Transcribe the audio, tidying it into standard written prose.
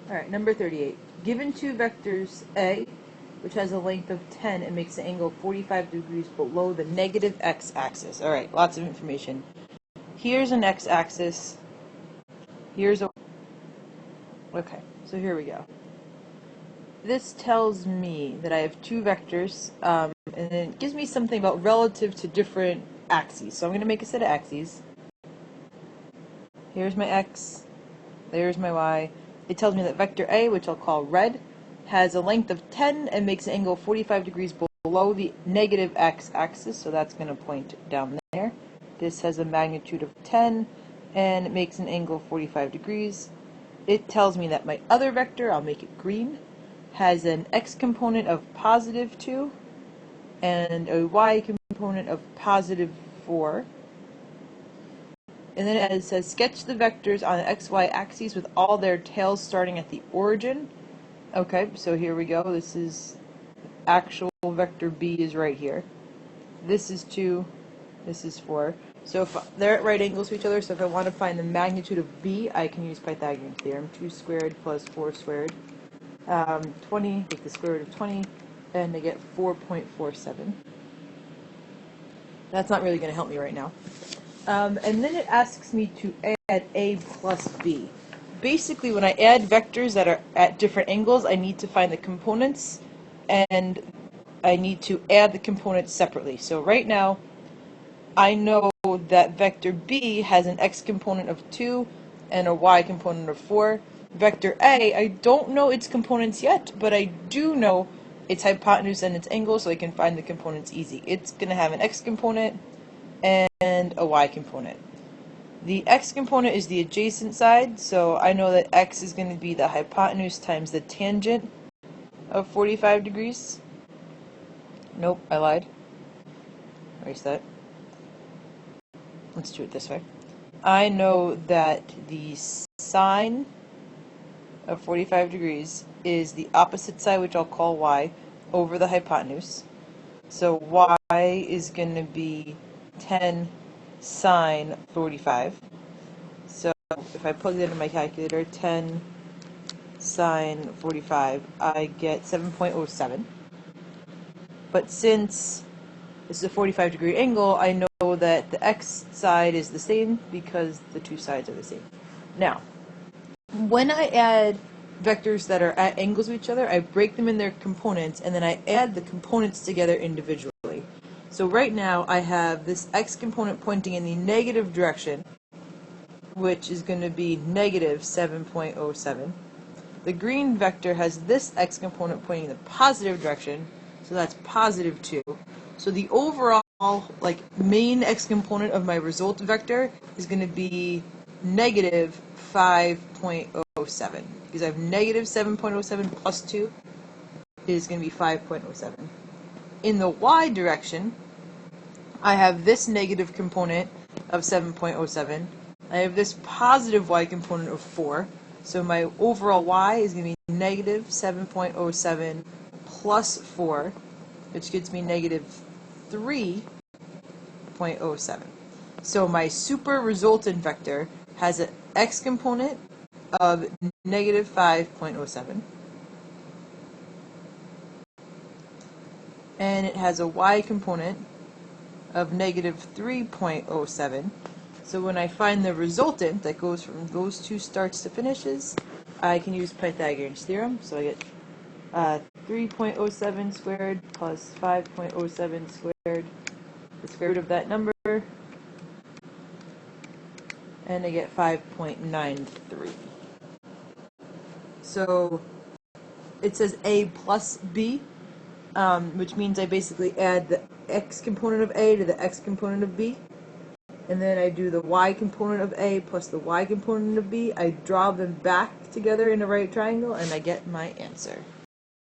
Alright, number 38. Given two vectors A, which has a length of 10 and makes an angle 45 degrees below the negative x-axis. Alright, lots of information. Here's an x-axis. Here's a... Okay, so here we go. This tells me that I have two vectors, and then it gives me something about relative to different axes. So I'm going to make a set of axes. Here's my x, there's my y. It tells me that vector A, which I'll call red, has a length of 10 and makes an angle 45 degrees below the negative x-axis, so that's going to point down there. This has a magnitude of 10 and it makes an angle 45 degrees. It tells me that my other vector, I'll make it green, has an x component of positive 2 and a y component of positive 4. And then it says sketch the vectors on the xy axes with all their tails starting at the origin. Okay, so here we go. This is actual vector B is right here. This is 2, this is 4. So if they're at right angles to each other, so if I want to find the magnitude of B, I can use Pythagorean's theorem. 2 squared plus 4 squared. 20, take the square root of 20, and I get 4.47. That's not really going to help me right now. And then it asks me to add A plus B. Basically, when I add vectors that are at different angles, I need to find the components, and I need to add the components separately. So right now, I know that vector B has an x component of 2 and a y component of 4. Vector A, I don't know its components yet, but I do know its hypotenuse and its angle, so I can find the components easy. It's going to have an x component and a y component. The x component is the adjacent side, so I know that x is going to be the hypotenuse times the tangent of 45 degrees. Nope, I lied. Erase that. Let's do it this way. I know that the sine of 45 degrees is the opposite side, which I'll call y, over the hypotenuse. So y is going to be 10 sine 45. So if I plug that into my calculator, 10 sine 45, I get 7.07. But since this is a 45 degree angle, I know that the x side is the same because the two sides are the same. Now, when I add vectors that are at angles with each other, I break them in their components, and then I add the components together individually. So right now, I have this x component pointing in the negative direction, which is going to be negative 7.07. The green vector has this x component pointing in the positive direction, so that's positive 2. So the overall, main x component of my result vector is going to be negative 5.07, because I have negative 7.07 plus 2 is going to be 5.07. In the y direction, I have this negative component of 7.07. I have this positive y component of 4. So my overall y is going to be negative 7.07 plus 4, which gets me negative 3.07. So my super resultant vector has an x component of negative 5.07. And it has a y component of negative 3.07. So when I find the resultant that goes from those two starts to finishes, I can use Pythagorean's theorem. So I get 3.07 squared plus 5.07 squared, the square root of that number, and I get 5.93. So it says A plus B, which means I basically add the x component of A to the x component of B, and then I do the y component of A plus the y component of B. I draw them back together in a right triangle, and I get my answer.